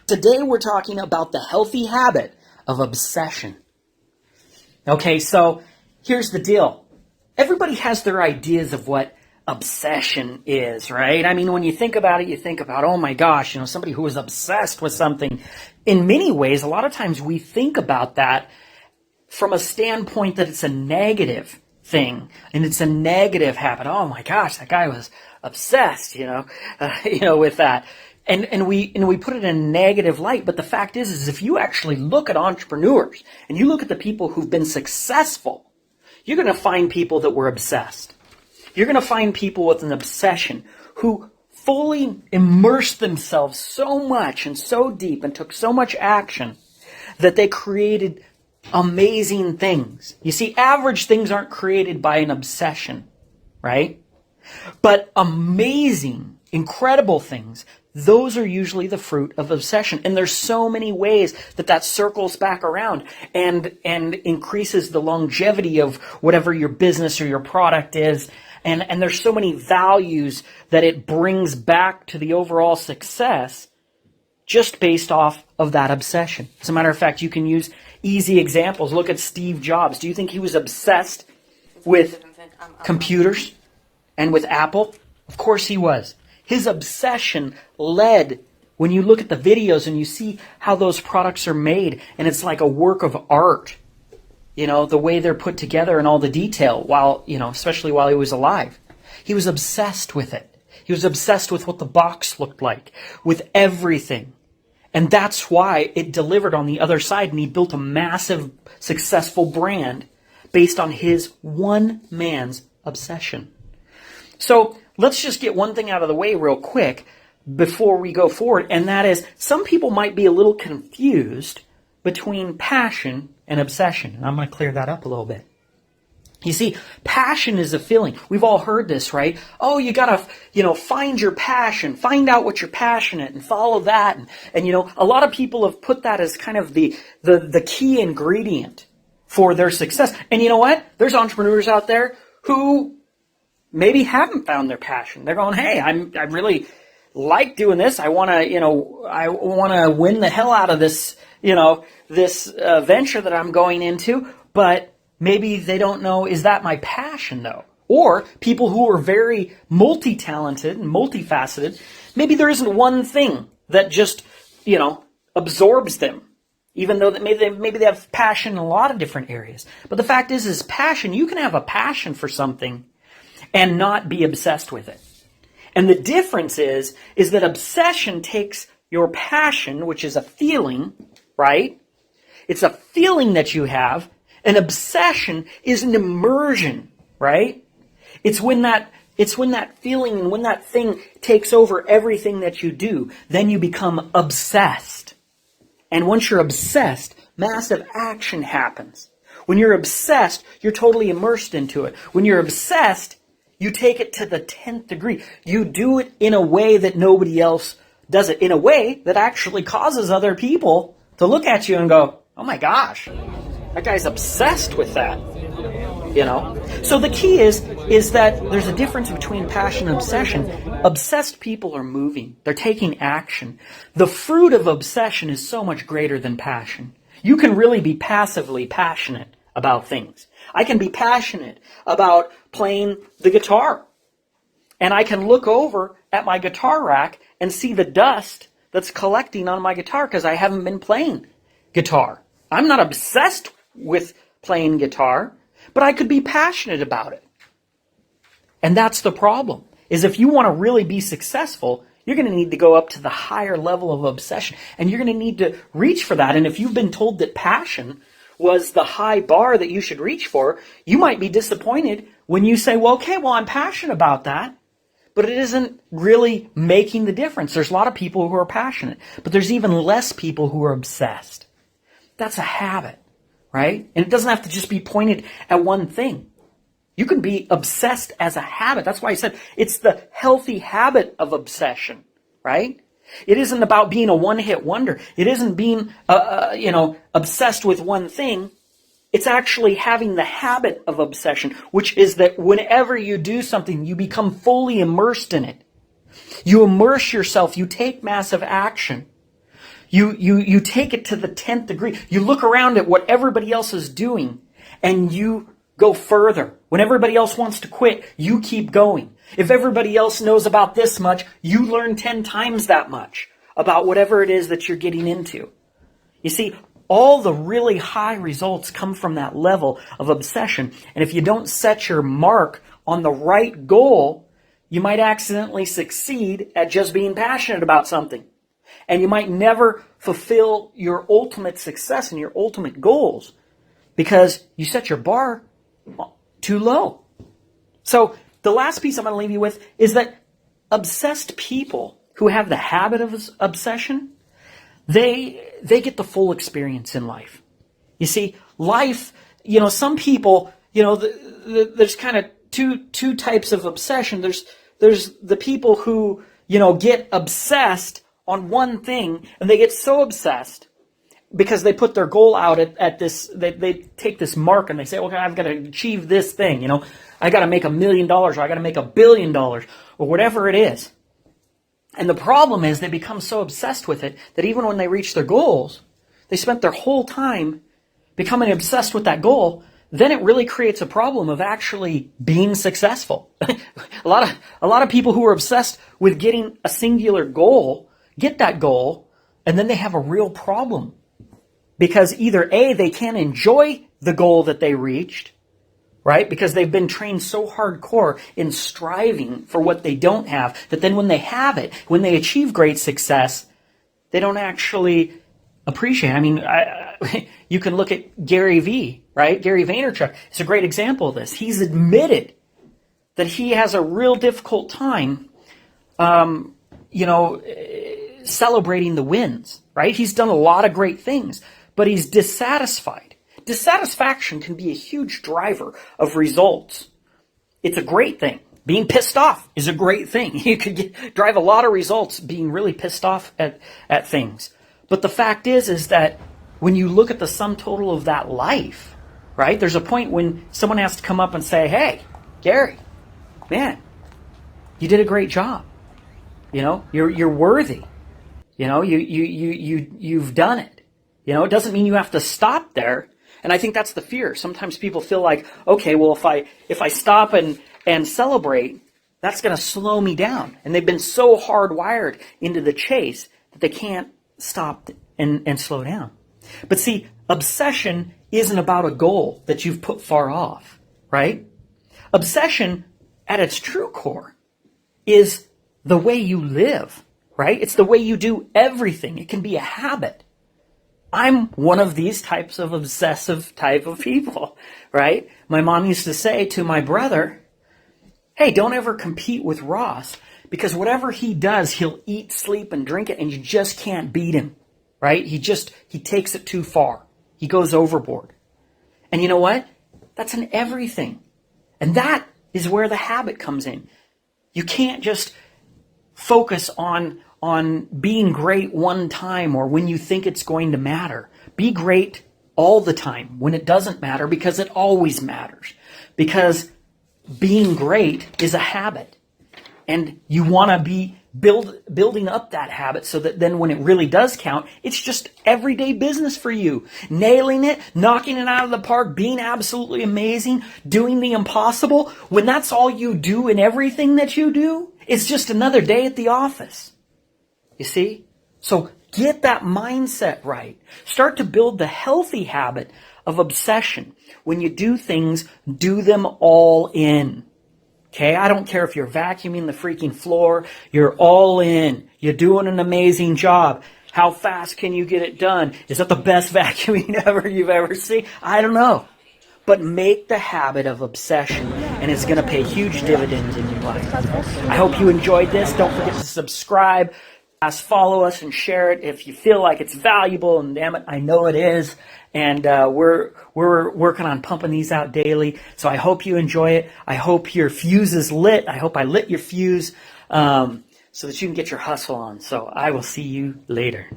Today we're talking about the healthy habit of obsession. Okay, so here's the deal. Everybody has their ideas of what obsession is, right? I mean, when you think about it, you think about, oh my gosh, somebody who is obsessed with something. In many ways, a lot of times we think about that from a standpoint that it's a negative thing and it's a negative habit. Oh my gosh, that guy was obsessed, with that. And we put it in a negative light. But the fact is if you actually look at entrepreneurs and you look at the people who've been successful, you're going to find people that were obsessed. You're going to find people with an obsession who fully immersed themselves so much and so deep and took so much action that they created amazing things. You see, average things aren't created by an obsession, right? But amazing, incredible things, those are usually the fruit of obsession. And there's so many ways that circles back around and increases the longevity of whatever your business or your product is. And there's so many values that it brings back to the overall success just based off of that obsession. As a matter of fact, you can use easy examples. Look at Steve Jobs. Do you think he was obsessed with computers and with Apple? Of course he was. His obsession led, when you look at the videos and you see how those products are made, and it's like a work of art, the way they're put together and all the detail, especially while he was alive. He was obsessed with it. He was obsessed with what the box looked like, with everything. And that's why it delivered on the other side, and he built a massive, successful brand based on his one man's obsession. So let's just get one thing out of the way real quick before we go forward, and that is some people might be a little confused between passion and obsession. And I'm going to clear that up a little bit. You see, passion is a feeling. We've all heard this, right? Oh, you got to, find your passion, find out what you're passionate and follow that. And a lot of people have put that as kind of the key ingredient for their success. And you know what? There's entrepreneurs out there who maybe haven't found their passion. They're going, hey, I really like doing this. I want to win the hell out of this, this venture that I'm going into, but maybe they don't know, is that my passion though? Or people who are very multi-talented and multifaceted, maybe there isn't one thing that just, absorbs them, even though that maybe they have passion in a lot of different areas. But the fact is passion, you can have a passion for something and not be obsessed with it. And the difference is that obsession takes your passion, which is a feeling, right? It's a feeling that you have. An obsession is an immersion, right? It's when that feeling and when that thing takes over everything that you do, then you become obsessed. And once you're obsessed, massive action happens. When you're obsessed, you're totally immersed into it. When you're obsessed, you take it to the 10th degree. You do it in a way that nobody else does it, in a way that actually causes other people to look at you and go, oh my gosh, that guy's obsessed with that. So the key is that there's a difference between passion and obsession. Obsessed people are moving. They're taking action. The fruit of obsession is so much greater than passion. You can really be passively passionate about things. I can be passionate about playing the guitar. And I can look over at my guitar rack and see the dust that's collecting on my guitar because I haven't been playing guitar. I'm not obsessed with playing guitar, but I could be passionate about it. And that's the problem, is if you want to really be successful, you're going to need to go up to the higher level of obsession. And you're going to need to reach for that. And if you've been told that passion was the high bar that you should reach for, you might be disappointed when you say, I'm passionate about that, but it isn't really making the difference. There's a lot of people who are passionate, but there's even less people who are obsessed. That's a habit, right? And it doesn't have to just be pointed at one thing. You can be obsessed as a habit. That's why I said it's the healthy habit of obsession, right? It isn't about being a one-hit wonder. It isn't being, obsessed with one thing. It's actually having the habit of obsession, which is that whenever you do something, you become fully immersed in it. You immerse yourself. You take massive action. You take it to the 10th degree. You look around at what everybody else is doing and you go further. When everybody else wants to quit, you keep going. If everybody else knows about this much, you learn 10 times that much about whatever it is that you're getting into. You see, all the really high results come from that level of obsession. And if you don't set your mark on the right goal, you might accidentally succeed at just being passionate about something. And you might never fulfill your ultimate success and your ultimate goals because you set your bar too low. So the last piece I'm going to leave you with is that obsessed people who have the habit of obsession, they get the full experience in life. You see, life, some people, there's kind of two types of obsession. There's the people who, get obsessed on one thing, and they get so obsessed because they put their goal out at this, they take this mark and they say, okay, I've got to achieve this thing, I got to make $1 million, or I got to make $1 billion, or whatever it is. And the problem is they become so obsessed with it that even when they reach their goals, they spent their whole time becoming obsessed with that goal. Then it really creates a problem of actually being successful. A lot of people who are obsessed with getting a singular goal get that goal, and then they have a real problem. Because either A, they can't enjoy the goal that they reached, right? Because they've been trained so hardcore in striving for what they don't have, that then when they have it, when they achieve great success, they don't actually appreciate it. I mean, you can look at Gary Vee, right? Gary Vaynerchuk is a great example of this. He's admitted that he has a real difficult time, celebrating the wins, right? He's done a lot of great things, but he's dissatisfied. Dissatisfaction can be a huge driver of results. It's a great thing. Being pissed off is a great thing. You could drive a lot of results being really pissed off at things. But the fact is that when you look at the sum total of that life, right, there's a point when someone has to come up and say, hey, Gary, man, you did a great job. You're worthy. You've done it. It doesn't mean you have to stop there. And I think that's the fear. Sometimes people feel like, okay, well, if I stop and celebrate, that's going to slow me down. And they've been so hardwired into the chase that they can't stop and slow down. But see, obsession isn't about a goal that you've put far off, right? Obsession, at its true core, is the way you live, right? It's the way you do everything. It can be a habit. I'm one of these types of obsessive type of people, right? My mom used to say to my brother, hey, don't ever compete with Ross because whatever he does, he'll eat, sleep, and drink it, and you just can't beat him, right? He takes it too far. He goes overboard. And you know what? That's in everything. And that is where the habit comes in. You can't just focus on being great one time or when you think it's going to matter. Be great all the time when it doesn't matter, because it always matters. Because being great is a habit. And you want to be building up that habit so that then when it really does count, it's just everyday business for you. Nailing it, knocking it out of the park, being absolutely amazing, doing the impossible. When that's all you do in everything that you do, it's just another day at the office. You see? So get that mindset right. Start to build the healthy habit of obsession. When you do things, do them all in. Okay? I don't care if you're vacuuming the freaking floor. You're all in. You're doing an amazing job. How fast can you get it done? Is that the best vacuuming you've ever seen? I don't know. But make the habit of obsession, and it's going to pay huge dividends in your life. I hope you enjoyed this. Don't forget to subscribe. Follow us and share it if you feel like it's valuable, and damn it, I know it is. And we're working on pumping these out daily. So I hope you enjoy it. I hope your fuse is lit. I hope I lit your fuse so that you can get your hustle on. So I will see you later.